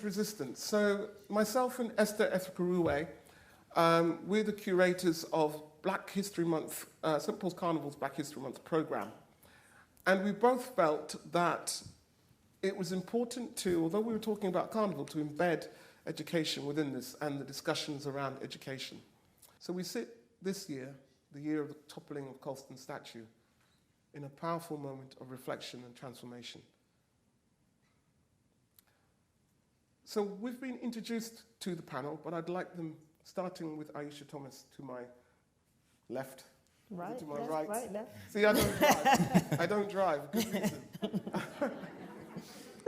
is resistance. So myself and Esther we're the curators of Black History Month, St. Paul's Carnival's Black History Month program. And we both felt that it was important to, although we were talking about Carnival, to embed education within this and the discussions around education. So we sit this year, the year of the toppling of Colston's statue, in a powerful moment of reflection and transformation. So we've been introduced to the panel, but I'd like them, starting with Aisha Thomas to my left. Right, to my left, right. Right, left. See, I don't drive. I don't drive, good reason.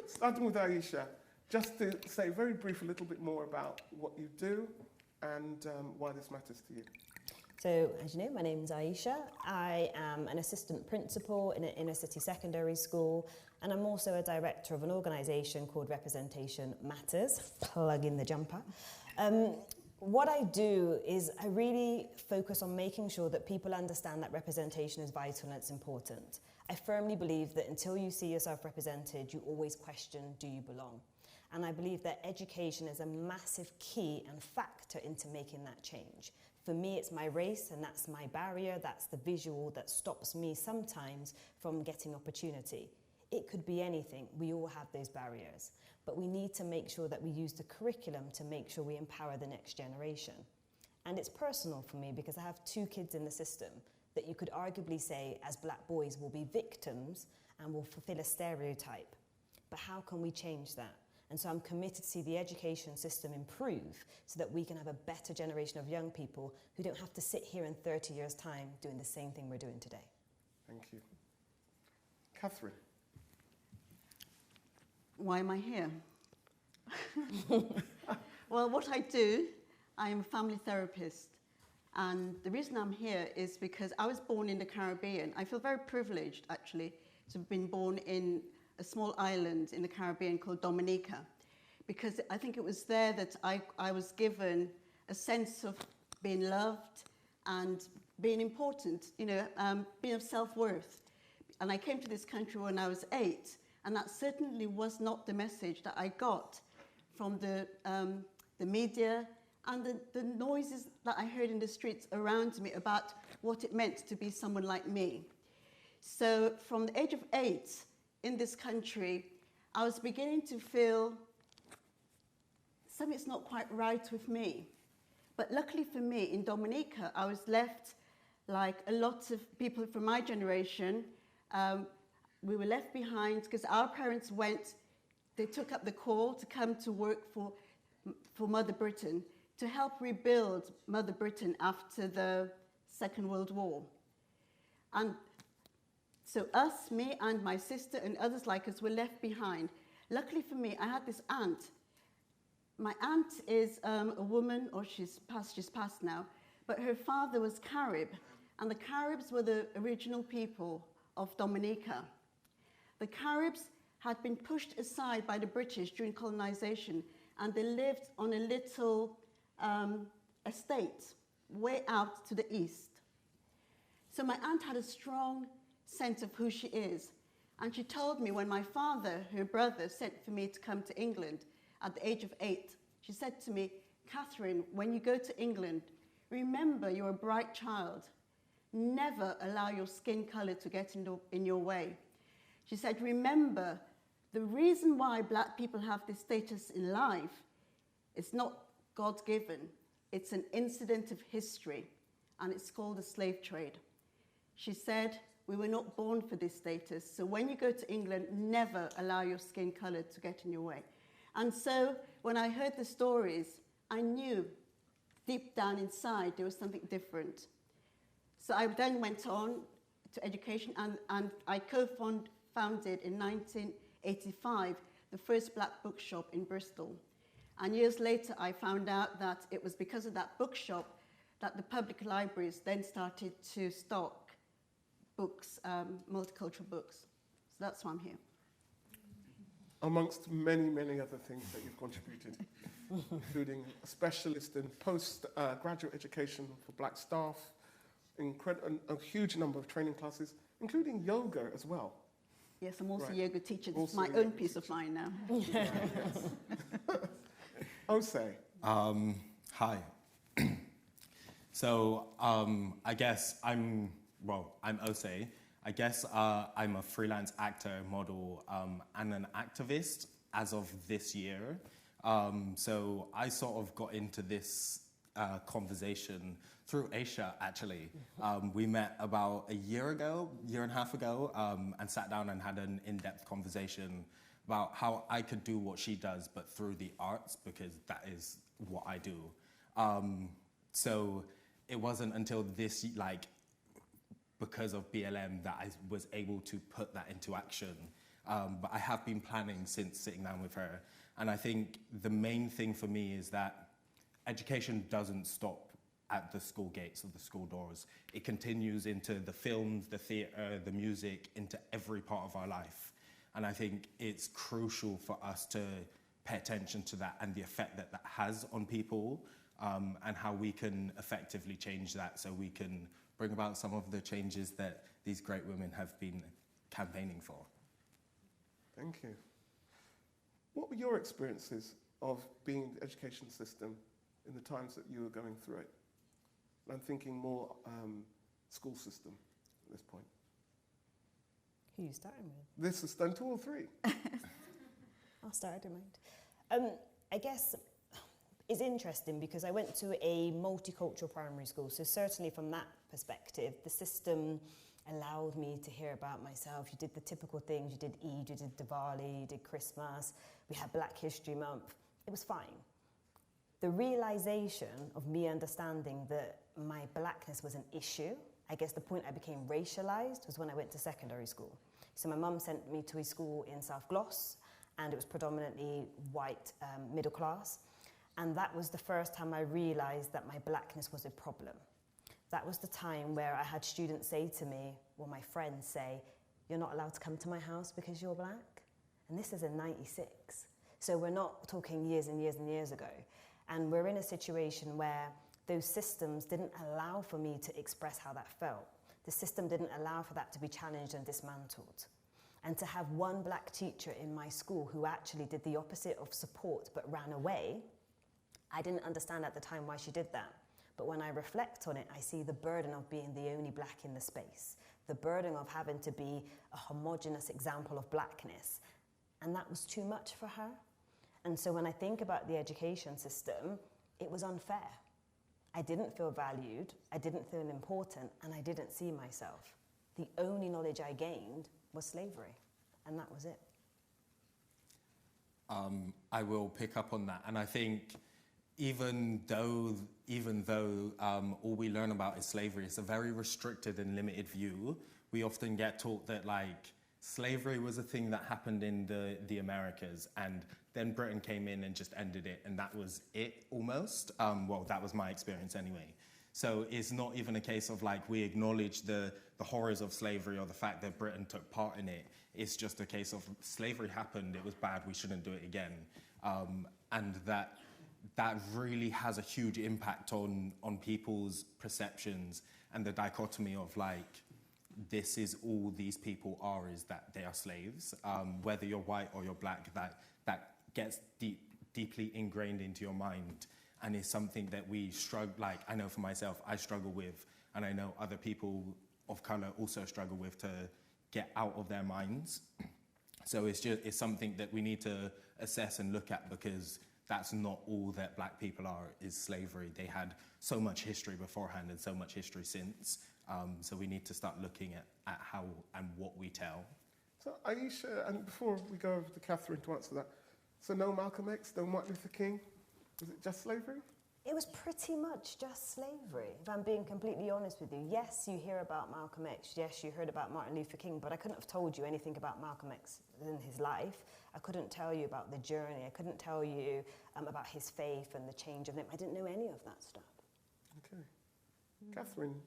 Starting with Aisha, just to say very brief a little bit more about what you do and why this matters to you. So, as you know, my name's Aisha. I am an assistant principal in an inner city secondary school, and I'm also a director of an organisation called Representation Matters, plug in the jumper. What I do is I really focus on making sure that people understand that representation is vital and it's important. I firmly believe that until you see yourself represented, you always question, do you belong? And I believe that education is a massive key and factor into making that change. For me, it's my race, and that's my barrier, that's the visual that stops me sometimes from getting opportunity. It could be anything, we all have those barriers, but we need to make sure that we use the curriculum to make sure we empower the next generation. And it's personal for me because I have 2 kids in the system that you could arguably say as Black boys will be victims and will fulfill a stereotype. But how can we change that? And so I'm committed to see the education system improve so that we can have a better generation of young people who don't have to sit here in 30 years' time doing the same thing we're doing today. Thank you. Catherine. Why am I here? Well, what I do, I am a family therapist. And the reason I'm here is because I was born in the Caribbean. I feel very privileged, actually, to have been born in a small island in the Caribbean called Dominica, because I think it was there that I was given a sense of being loved and being important, being of self-worth. And I came to this country when I was 8, and that certainly was not the message that I got from the media and the noises that I heard in the streets around me about what it meant to be someone like me. So from the age of 8, in this country, I was beginning to feel something's not quite right with me. But luckily for me, in Dominica, I was left like a lot of people from my generation. We were left behind because our parents they took up the call to come to work for Mother Britain to help rebuild Mother Britain after the Second World War. And so us, me and my sister and others like us were left behind. Luckily for me, I had this aunt. My aunt is a woman, or she's passed now, but her father was Carib, and the Caribs were the original people of Dominica. The Caribs had been pushed aside by the British during colonization, and they lived on a little estate way out to the east. So my aunt had a strong sense of who she is. And she told me when my father, her brother, sent for me to come to England at the age of 8, she said to me, Catherine, when you go to England, remember you're a bright child. Never allow your skin color to get in your way. She said, remember, the reason why Black people have this status in life is not God-given. It's an incident of history, and it's called the slave trade. She said, we were not born for this status, so when you go to England, never allow your skin color to get in your way. And so when I heard the stories, I knew deep down inside there was something different. So I then went on to education, and I co-founded in 1985 the first Black bookshop in Bristol. And years later, I found out that it was because of that bookshop that the public libraries then started to stock books, multicultural books. So that's why I'm here. Amongst many, many other things that you've contributed, including a specialist in post-graduate education for Black staff, a huge number of training classes, including yoga as well. Yes, I'm also Right. a yoga teacher. It's Also my a own yoga peace of teacher. mind now. Right, yes. Osei. Hi. So I guess I'm Osei. I guess I'm a freelance actor, model, and an activist as of this year. So I sort of got into this conversation through Aisha, actually. We met about a year and a half ago, and sat down and had an in-depth conversation about how I could do what she does, but through the arts, because that is what I do. So it wasn't until this, because of BLM, that I was able to put that into action. But I have been planning since sitting down with her. And I think the main thing for me is that education doesn't stop at the school gates or the school doors. It continues into the films, the theatre, the music, into every part of our life. And I think it's crucial for us to pay attention to that and the effect that that has on people, and how we can effectively change that so we can bring about some of the changes that these great women have been campaigning for. Thank you. What were your experiences of being in the education system in the times that you were going through it? I'm thinking more school system at this point. Who are you starting with? This is done 2 or 3. I'll start, I don't mind. I guess it's interesting because I went to a multicultural primary school, so certainly from that perspective, the system allowed me to hear about myself. You did the typical things, you did Eid, you did Diwali, you did Christmas, we had Black History Month. It was fine. The realization of me understanding that my blackness was an issue, I guess the point I became racialized was when I went to secondary school. So my mum sent me to a school in South Gloss, and it was predominantly white, middle class. And that was the first time I realized that my blackness was a problem. That was the time where I had students say to me, or my friends say, "You're not allowed to come to my house because you're black." And this is in '96. So we're not talking years and years and years ago. And we're in a situation where those systems didn't allow for me to express how that felt. The system didn't allow for that to be challenged and dismantled. And to have one black teacher in my school who actually did the opposite of support but ran away, I didn't understand at the time why she did that. But when I reflect on it, I see the burden of being the only black in the space, the burden of having to be a homogenous example of blackness. And that was too much for her. And so when I think about the education system, it was unfair. I didn't feel valued, I didn't feel important, and I didn't see myself. The only knowledge I gained was slavery, and that was it. I will pick up on that, and I think even though all we learn about is slavery, it's a very restricted and limited view. We often get taught that slavery was a thing that happened in the Americas, and then Britain came in and just ended it, and that was it almost. Well, that was my experience anyway. So it's not even a case of we acknowledge the horrors of slavery or the fact that Britain took part in it. It's just a case of slavery happened, it was bad, we shouldn't do it again. And that really has a huge impact on people's perceptions, and the dichotomy of this is all these people are, is that they are slaves. Whether you're white or you're black, that gets deeply ingrained into your mind, and is something that we struggle, I know for myself, I struggle with, and I know other people of colour also struggle with to get out of their minds. So it's something that we need to assess and look at, because that's not all that black people are, is slavery. They had so much history beforehand and so much history since. So we need to start looking at how and what we tell. So Aisha, and before we go over to Catherine to answer that, so no Malcolm X, no Martin Luther King, was it just slavery? It was pretty much just slavery, if I'm being completely honest with you. Yes, you hear about Malcolm X, yes, you heard about Martin Luther King, but I couldn't have told you anything about Malcolm X in his life. I couldn't tell you about the journey, I couldn't tell you about his faith and the change of him. I didn't know any of that stuff. Okay. Catherine?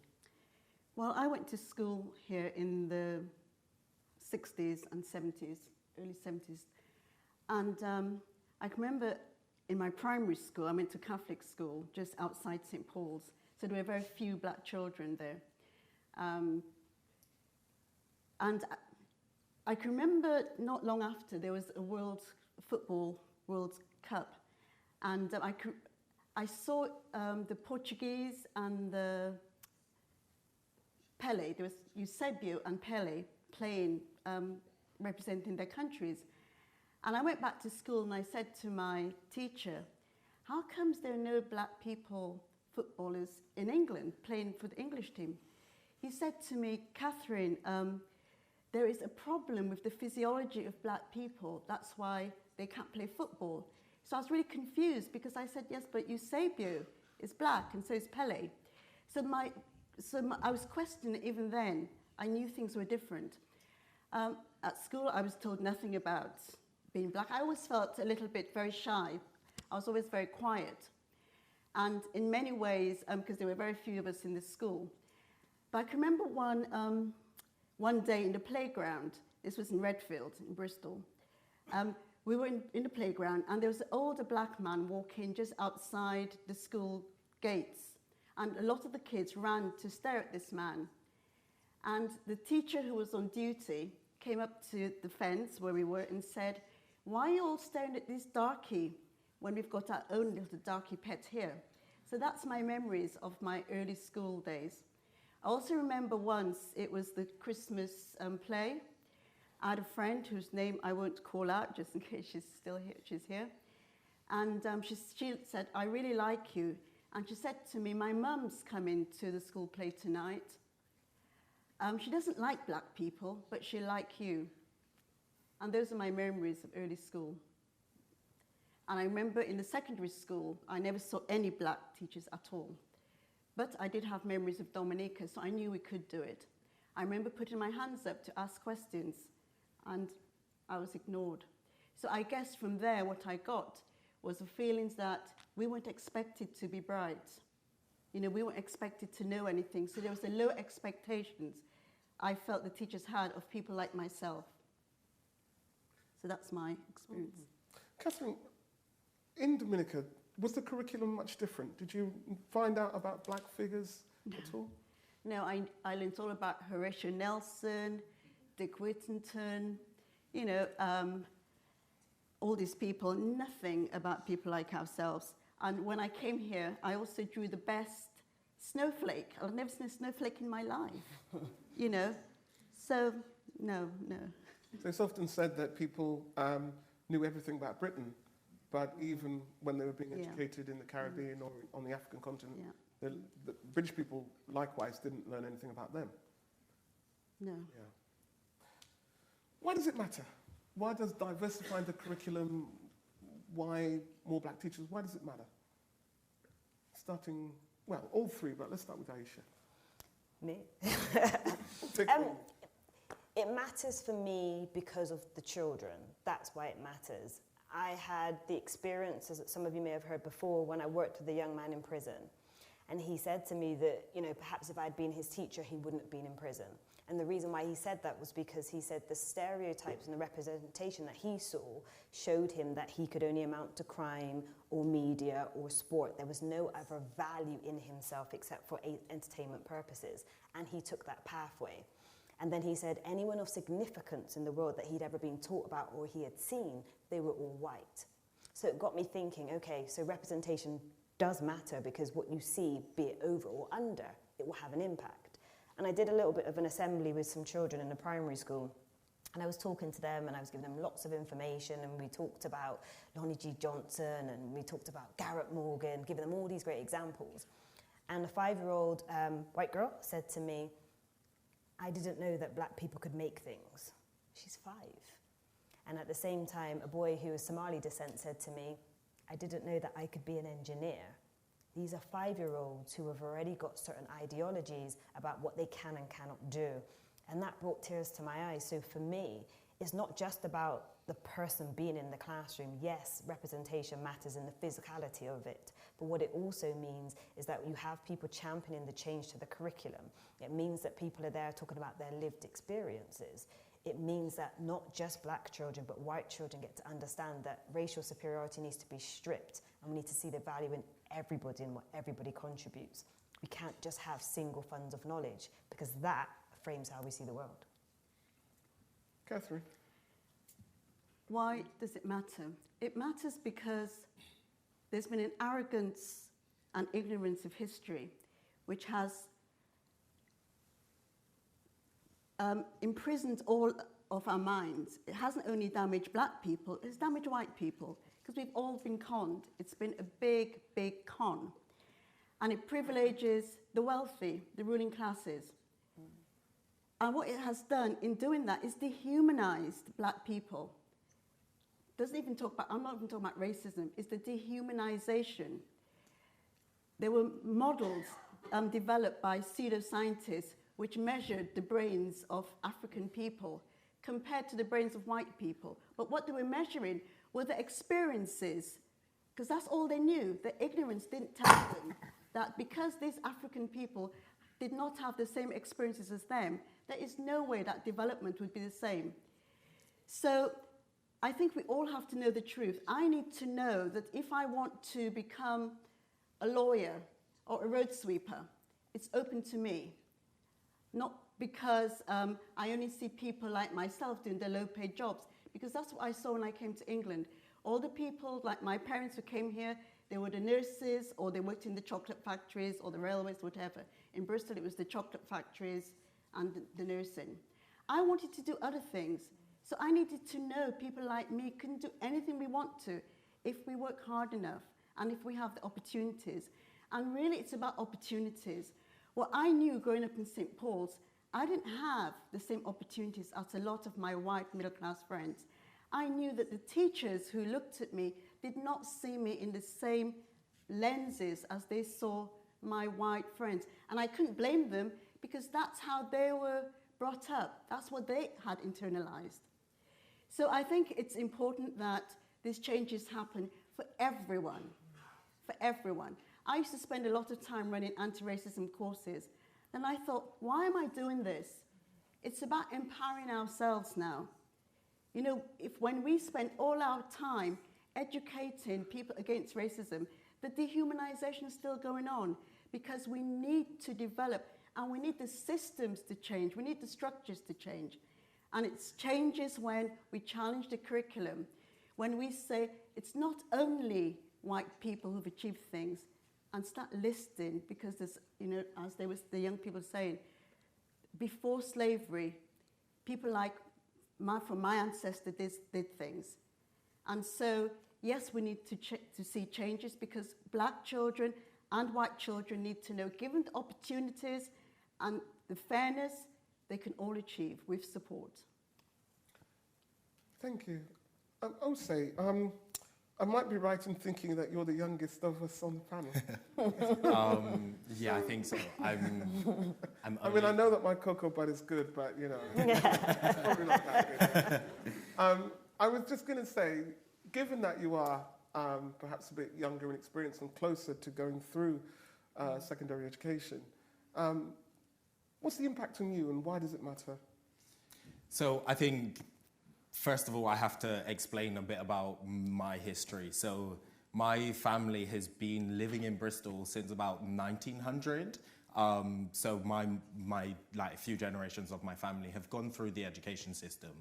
Well, I went to school here in the 60s and 70s, early 70s. And I can remember in my primary school, I went to Catholic school just outside St. Paul's. So there were very few black children there. And I can remember not long after, there was a World Cup. And I saw the Portuguese and the Pele, there was Eusebio and Pele playing, representing their countries. And I went back to school and I said to my teacher, how comes there are no black people, footballers in England, playing for the English team? He said to me, Catherine, there is a problem with the physiology of black people. That's why they can't play football. So I was really confused because I said, yes, but Eusebio is black and so is Pele. So I was questioning even then. I knew things were different. At school, I was told nothing about being black. I always felt a little bit very shy. I was always very quiet. And in many ways, because there were very few of us in the school. But I can remember one day in the playground, this was in Redfield, in Bristol, we were in the playground and there was an older black man walking just outside the school gates. And a lot of the kids ran to stare at this man. And the teacher who was on duty came up to the fence where we were and said, why are you all staring at this darkie when we've got our own little darkie pet here? So that's my memories of my early school days. I also remember once, it was the Christmas play. I had a friend whose name I won't call out just in case she's still here. She's here. And she said, I really like you. And she said to me, my mum's coming to the school play tonight. She doesn't like black people, but she like you. And those are my memories of early school. And I remember in the secondary school, I never saw any black teachers at all. But I did have memories of Dominica, so I knew we could do it. I remember putting my hands up to ask questions, and I was ignored. So I guess from there, what I got was the feelings that we weren't expected to be bright. You know, we weren't expected to know anything. So there was a low expectations I felt the teachers had of people like myself. So that's my experience. Catherine, in Dominica, was the curriculum much different? Did you find out about black figures at all? No, I learned all about Horatio Nelson, Dick Whittington, you know, all these people, nothing about people like ourselves. And when I came here, I also drew the best snowflake. I've never seen a snowflake in my life, you know. So, no. So it's often said that people knew everything about Britain, but even when they were being educated in the Caribbean or on the African continent, the British people likewise didn't learn anything about them. No. Yeah. Why does it matter? Why does diversifying the curriculum, why more black teachers, why does it matter? Starting, well, all three, but let's start with Aisha. Me? It matters for me because of the children. That's why it matters. I had the experiences that some of you may have heard before when I worked with a young man in prison. And he said to me that, you know, perhaps if I'd been his teacher, he wouldn't have been in prison. And the reason why he said that was because he said the stereotypes and the representation that he saw showed him that he could only amount to crime or media or sport. There was no other value in himself except for entertainment purposes. And he took that pathway. And then he said anyone of significance in the world that he'd ever been taught about or he had seen, they were all white. So it got me thinking, okay, so representation does matter because what you see, be it over or under, it will have an impact. And I did a little bit of an assembly with some children in a primary school. And I was talking to them and I was giving them lots of information and we talked about Lonnie G. Johnson and we talked about Garrett Morgan, giving them all these great examples. And a 5-year-old white girl said to me, I didn't know that black people could make things. She's 5. And at the same time, a boy who is Somali descent said to me, I didn't know that I could be an engineer. These are 5-year-olds who have already got certain ideologies about what they can and cannot do. And that brought tears to my eyes. So for me, it's not just about the person being in the classroom. Yes, representation matters in the physicality of it. But what it also means is that you have people championing the change to the curriculum. It means that people are there talking about their lived experiences. It means that not just black children, but white children get to understand that racial superiority needs to be stripped and we need to see the value in everybody and what everybody contributes. We can't just have single funds of knowledge because that frames how we see the world. Catherine? Why does it matter? It matters because there's been an arrogance and ignorance of history which has imprisoned all of our minds. It hasn't only damaged black people, it's damaged white people, because we've all been conned. It's been a big, big con. And it privileges the wealthy, the ruling classes. And what it has done in doing that is dehumanized black people. Doesn't even talk about, I'm not even talking about racism, it's the dehumanization. There were models developed by pseudoscientists which measured the brains of African people compared to the brains of white people. But what they were measuring were the experiences, because that's all they knew. The ignorance didn't tell them that because these African people did not have the same experiences as them, there is no way that development would be the same. So I think we all have to know the truth. I need to know that if I want to become a lawyer or a road sweeper, it's open to me. Not because I only see people like myself doing the low-paid jobs, because that's what I saw when I came to England. All the people, like my parents who came here, they were the nurses, or they worked in the chocolate factories, or the railways, whatever. In Bristol, it was the chocolate factories and the nursing. I wanted to do other things, so I needed to know people like me can do anything we want to if we work hard enough and if we have the opportunities. And really, it's about opportunities. What I knew growing up in St. Paul's, I didn't have the same opportunities as a lot of my white middle-class friends. I knew that the teachers who looked at me did not see me in the same lenses as they saw my white friends. And I couldn't blame them because that's how they were brought up. That's what they had internalized. So I think it's important that these changes happen for everyone, for everyone. I used to spend a lot of time running anti-racism courses, and I thought, why am I doing this? It's about empowering ourselves now. You know, when we spend all our time educating people against racism, the dehumanization is still going on because we need to develop, and we need the systems to change, we need the structures to change. And it changes when we challenge the curriculum, when we say it's not only white people who've achieved things, and start listing, because there's, you know, as there was the young people saying, before slavery, people like from my ancestors did things. And so, yes, we need to see changes because black children and white children need to know, given the opportunities and the fairness, they can all achieve with support. Thank you. Osei, I might be right in thinking that you're the youngest of us on the panel. Yeah, I think so. I mean, I know that my cocoa bud is good, but, you know, it's probably not that good. I was just going to say, given that you are perhaps a bit younger in experience and closer to going through secondary education, what's the impact on you and why does it matter? So I think, first of all, I have to explain a bit about my history. So my family has been living in Bristol since about 1900. So my like a few generations of my family have gone through the education system.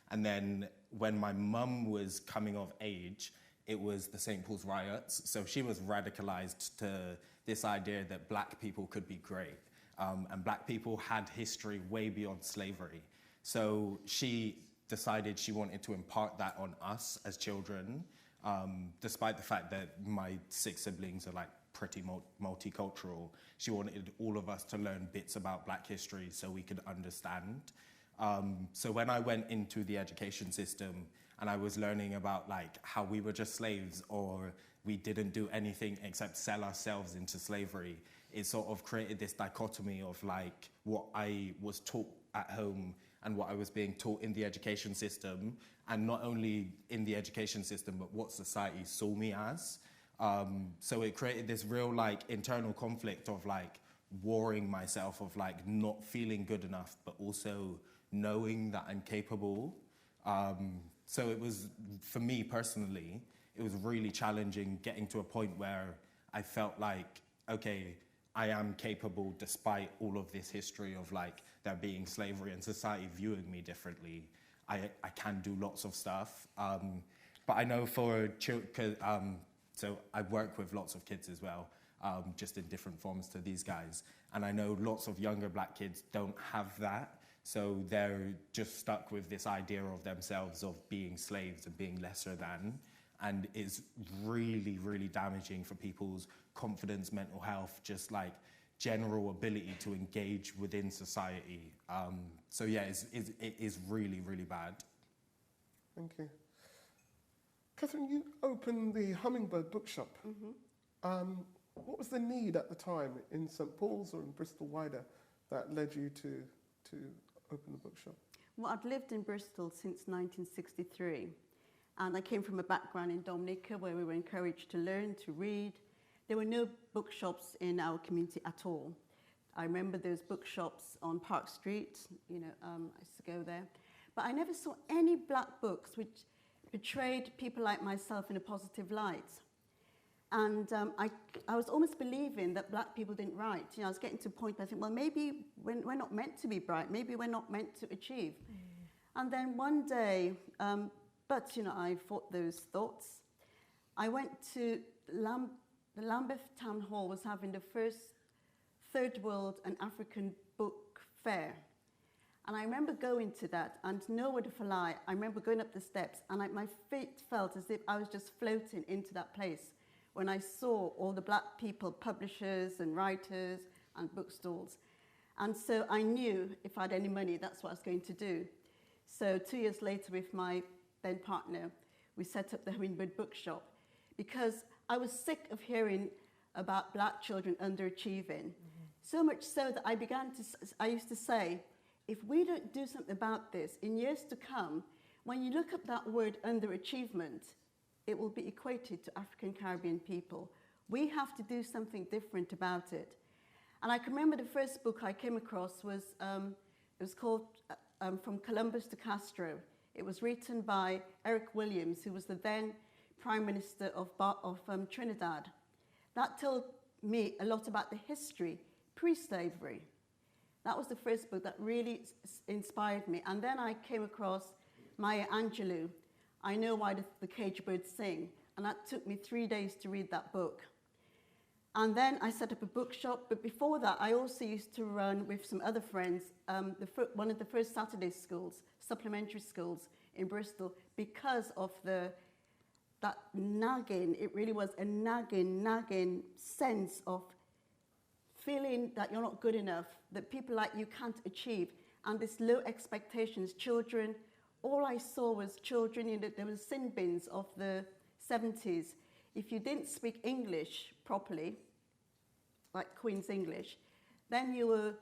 And then when my mum was coming of age, it was the St. Paul's riots. So she was radicalized to this idea that black people could be great. And black people had history way beyond slavery. So she decided she wanted to impart that on us as children, despite the fact that my 6 siblings are like pretty multicultural. She wanted all of us to learn bits about black history so we could understand. So when I went into the education system and I was learning about like how we were just slaves or we didn't do anything except sell ourselves into slavery, it sort of created this dichotomy of like what I was taught at home and what I was being taught in the education system, and not only in the education system, but what society saw me as. So it created this real like internal conflict of like warring myself, of like not feeling good enough, but also knowing that I'm capable. So it was, for me personally, it was really challenging getting to a point where I felt like, okay, I am capable despite all of this history of like there being slavery and society viewing me differently. I can do lots of stuff. But I know for So I work with lots of kids as well, just in different forms to these guys. And I know lots of younger black kids don't have that. So they're just stuck with this idea of themselves of being slaves and being lesser than. And it's really, really damaging for people's confidence, mental health, just like general ability to engage within society. So yeah, it is really, really bad. Thank you. Catherine, you opened the Hummingbird Bookshop. What was the need at the time in St Paul's or in Bristol wider that led you to open the bookshop? Well, I've lived in Bristol since 1963, and I came from a background in Dominica where we were encouraged to learn, to read. There were no bookshops in our community at all. I remember those bookshops on Park Street, I used to go there. But I never saw any black books which portrayed people like myself in a positive light. And I was almost believing that black people didn't write. I was getting to a point where I think, well, maybe we're not meant to be bright. Maybe we're not meant to achieve. And then one day, I fought those thoughts. I went to the Lambeth Town Hall was having the first Third World and African Book Fair. And I remember going to that, and no word of a lie, I remember going up the steps, and my feet felt as if I was just floating into that place when I saw all the black people, publishers and writers and bookstalls. And so I knew if I had any money, that's what I was going to do. So 2 years later, with my then partner, we set up the Hummingbird Bookshop because I was sick of hearing about black children underachieving. So much so that I used to say, if we don't do something about this, in years to come, when you look up that word underachievement, it will be equated to African Caribbean people. We have to do something different about it. And I can remember the first book I came across was, it was called From Columbus to Castro. It was written by Eric Williams, who was the then Prime Minister of Trinidad. That told me a lot about the history pre-slavery. That was the first book that really inspired me. And then I came across Maya Angelou, I Know Why the Caged Birds Sing, and that took me 3 days to read that book. And then I set up a bookshop, but before that I also used to run with some other friends one of the first Saturday schools, supplementary schools in Bristol, because of that nagging, it really was a nagging sense of feeling that you're not good enough, that people like you can't achieve, and this low expectations, children. All I saw was children, there were sin bins of the 70s. If you didn't speak English properly, like Queen's English, then you were,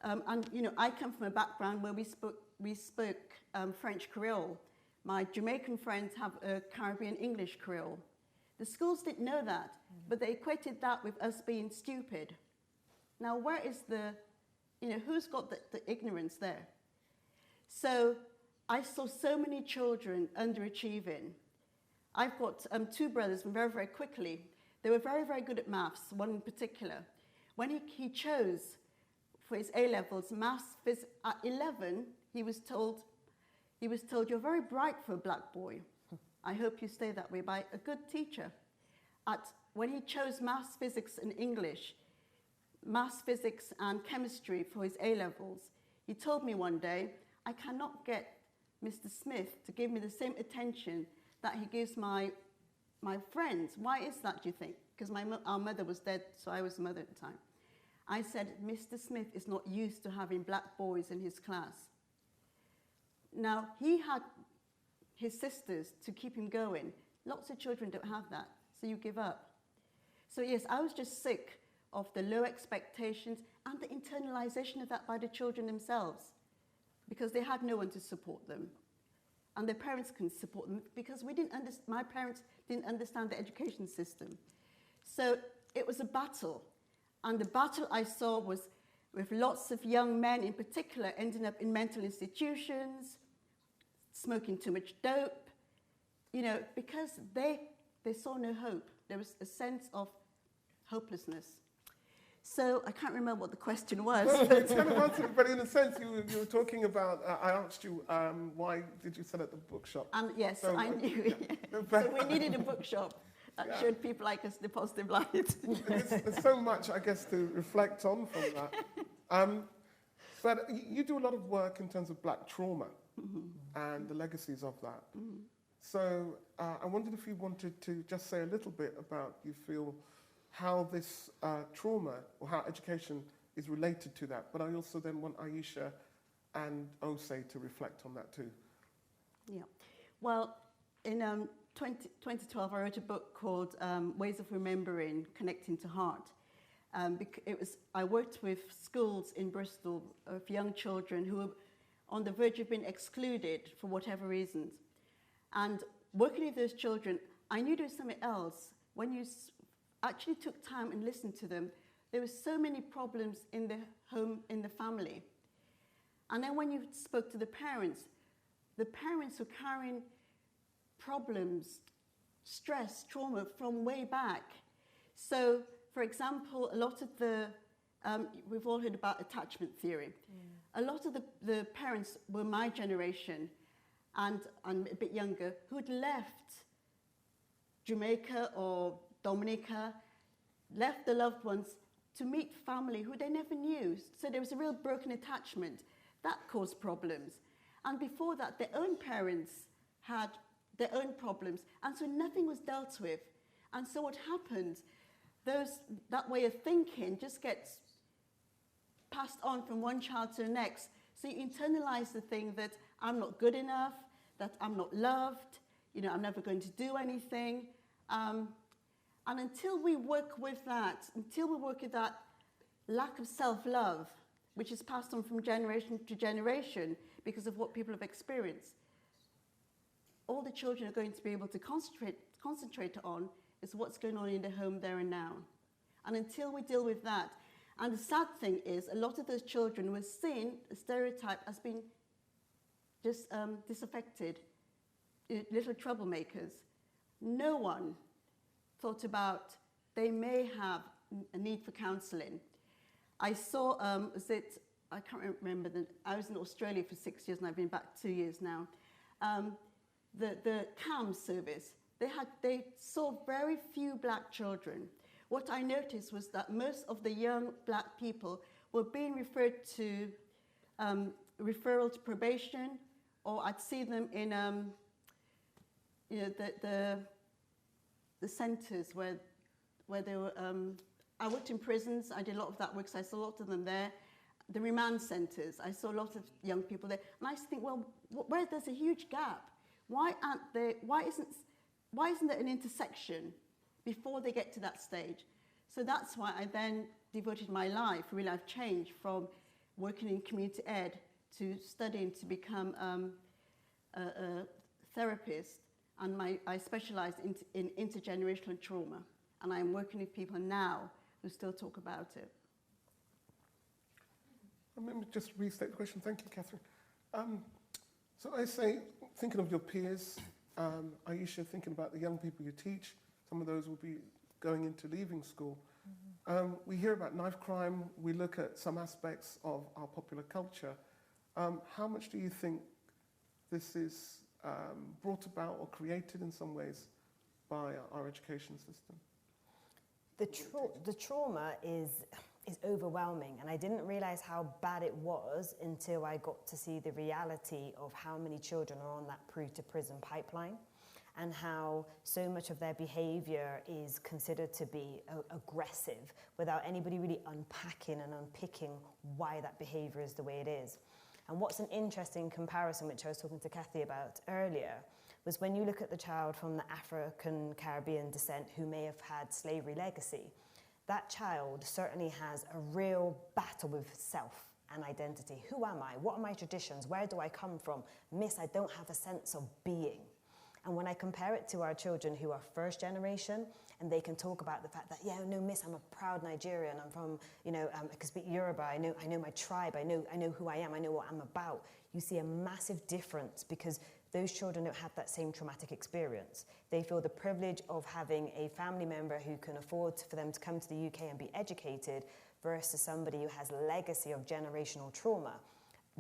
I come from a background where we spoke French Creole. My Jamaican friends have a Caribbean English Creole. The schools didn't know that, but they equated that with us being stupid. Now, where is who's got the ignorance there? So I saw so many children underachieving. I've got 2 brothers, and very, very quickly, they were very, very good at maths, one in particular. When he chose for his A-levels, maths, physics, at 11, he was told, you're very bright for a black boy. I hope you stay that way, by a good teacher. When he chose maths, physics, and English, maths, physics, and chemistry for his A-levels, he told me one day, I cannot get Mr. Smith to give me the same attention that he gives my friends. Why is that, do you think? Because our mother was dead, so I was the mother at the time. I said, Mr. Smith is not used to having black boys in his class. Now, he had his sisters to keep him going. Lots of children don't have that, so you give up. So yes, I was just sick of the low expectations and the internalization of that by the children themselves, because they had no one to support them. And their parents couldn't support them because my parents didn't understand the education system. So it was a battle. And the battle I saw was with lots of young men in particular ending up in mental institutions, smoking too much dope, because they saw no hope. There was a sense of hopelessness. So I can't remember what the question was. Well, it's kind of answered, but in a sense, you were talking about, I asked you, why did you set up the bookshop? Yes, so, I knew. So we needed a bookshop. That showed people like us the positive light. There's so much, I guess, to reflect on from that. But you do a lot of work in terms of black trauma and the legacies of that. So I wondered if you wanted to just say a little bit about, you feel, how this trauma or how education is related to that. But I also then want Aisha and Osei to reflect on that too. Yeah. Well, in 2012, I wrote a book called Ways of Remembering, Connecting to Heart. I worked with schools in Bristol of young children who were on the verge of being excluded for whatever reasons. And working with those children, I knew there was something else. When you actually took time and listened to them, there were so many problems in the home, in the family. And then when you spoke to the parents were carrying problems, stress, trauma from way back. So, for example, a lot of we've all heard about attachment theory. Yeah. A lot of the parents were my generation and a bit younger who had left Jamaica or Dominica, left the loved ones to meet family who they never knew. So there was a real broken attachment. That caused problems. And before that, their own parents had their own problems. And so nothing was dealt with. And so what happened, that way of thinking just gets passed on from one child to the next. So you internalize the thing that I'm not good enough, that I'm not loved, I'm never going to do anything. And until we work with that lack of self-love, which is passed on from generation to generation because of what people have experienced, all the children are going to be able to concentrate on is what's going on in the home there and now. And until we deal with that, and the sad thing is, a lot of those children were seen, a stereotype, as being just disaffected, little troublemakers. No one thought about they may have a need for counselling. I saw, I can't remember, I was in Australia for 6 years and I've been back 2 years now. The CAM service, they saw very few black children. What I noticed was that most of the young black people were being referred to referral to probation, or I'd see them in the centres where they were. I worked in prisons. I did a lot of that work, so I saw a lot of them there. The remand centres, I saw a lot of young people there, and I used to think, well, where there's a huge gap, why isn't there an intersection before they get to that stage? So that's why I then devoted my life, real life change, from working in community ed to studying to become a therapist, and I specialised in intergenerational trauma, and I'm working with people now who still talk about it. Let me just restate the question. Thank you, Catherine. So I say, thinking of your peers, Aisha, thinking about the young people you teach, some of those will be going into leaving school. We hear about knife crime. We look at some aspects of our popular culture. How much do you think this is brought about or created in some ways by our education system? The trauma is overwhelming, and I didn't realize how bad it was until I got to see the reality of how many children are on that to prison pipeline, and how so much of their behavior is considered to be aggressive without anybody really unpacking and unpicking why that behavior is the way it is. And what's an interesting comparison, which I was talking to Cathy about earlier, was when you look at the child from the African Caribbean descent who may have had slavery legacy, that child certainly has a real battle with self and identity. Who am I? What are my traditions? Where do I come from? Miss, I don't have a sense of being. And when I compare it to our children who are first generation, and they can talk about the fact that, yeah, no, miss, I'm a proud Nigerian. I'm from, I can speak Yoruba. I know my tribe. I know who I am. I know what I'm about. You see a massive difference because those children don't have that same traumatic experience. They feel the privilege of having a family member who can afford for them to come to the UK and be educated versus somebody who has a legacy of generational trauma,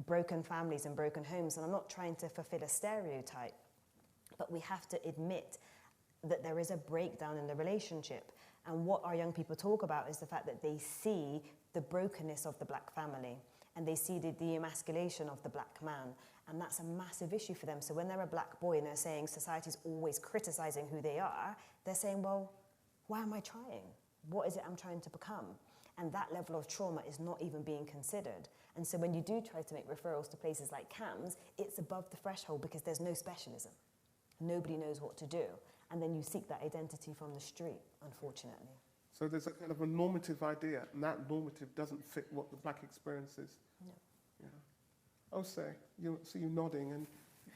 broken families and broken homes. And I'm not trying to fulfill a stereotype, but we have to admit that there is a breakdown in the relationship. And what our young people talk about is the fact that they see the brokenness of the black family, and they see the emasculation of the black man. And that's a massive issue for them. So when they're a black boy and they're saying society's always criticizing who they are, they're saying, well, why am I trying? What is it I'm trying to become? And that level of trauma is not even being considered. And so when you do try to make referrals to places like CAMS, it's above the threshold because there's no specialism. Nobody knows what to do. And then you seek that identity from the street, unfortunately. So there's a kind of a normative idea, and that normative doesn't fit what the black experience is. No. Yeah. Osei, you see you nodding, and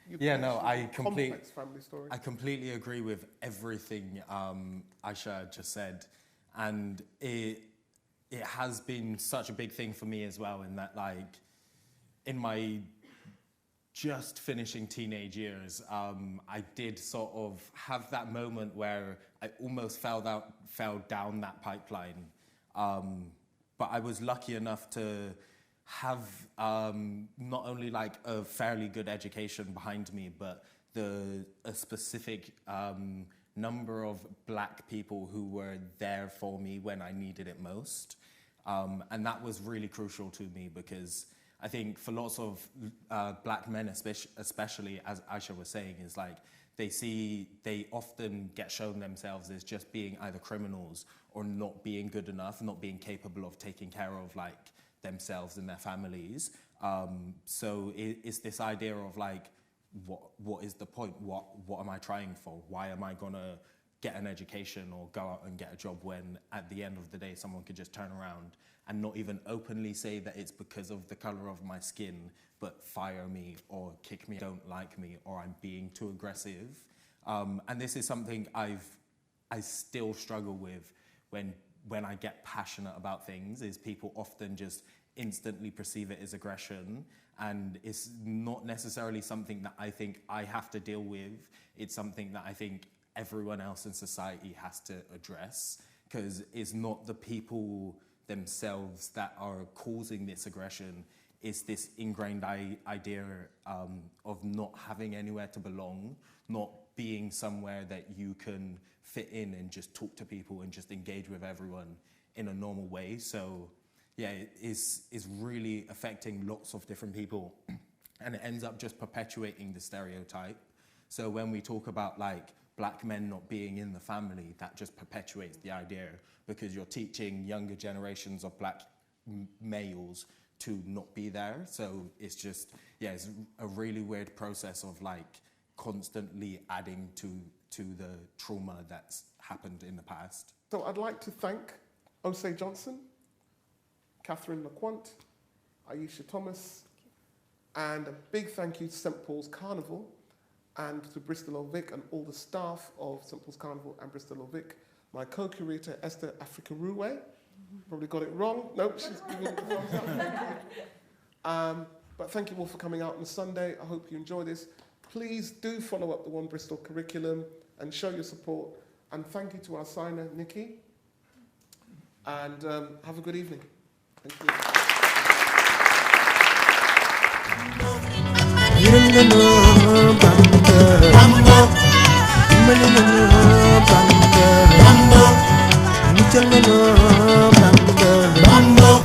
you complex family story. I completely agree with everything Aisha just said, and it has been such a big thing for me as well. In that, like, in my just finishing teenage years, I did sort of have that moment where I almost fell down that pipeline. But I was lucky enough to have not only like a fairly good education behind me, but a specific number of black people who were there for me when I needed it most. And that was really crucial to me, because I think for lots of black men, especially, as Aisha was saying, is like they often get shown themselves as just being either criminals or not being good enough, not being capable of taking care of like themselves and their families. So it's this idea of like, what is the point? What am I trying for? Why am I gonna get an education or go out and get a job when at the end of the day someone could just turn around and not even openly say that it's because of the color of my skin, but fire me or kick me, don't like me, or I'm being too aggressive. And this is something I still struggle with when I get passionate about things, is people often just instantly perceive it as aggression, and it's not necessarily something that I think I have to deal with. It's something that I think everyone else in society has to address, because it's not the people themselves that are causing this aggression. It's this ingrained idea of not having anywhere to belong, not being somewhere that you can fit in and just talk to people and just engage with everyone in a normal way. So yeah, it is really affecting lots of different people, and it ends up just perpetuating the stereotype. So when we talk about like black men not being in the family, that just perpetuates the idea, because you're teaching younger generations of black males to not be there. So it's just, yeah, it's a really weird process of like constantly adding to the trauma that's happened in the past. So I'd like to thank Osei Johnson, Catherine LeQuant, Aisha Thomas, and a big thank you to St. Paul's Carnival and to Bristol Old Vic and all the staff of St. Paul's Carnival and Bristol Old Vic. My co-curator, Esther Africa-Ruwe, probably got it wrong. Nope, she's giving it the thumbs up. But thank you all for coming out on Sunday. I hope you enjoy this. Please do follow up the One Bristol curriculum and show your support. And thank you to our signer, Nikki. And have a good evening. Thank you.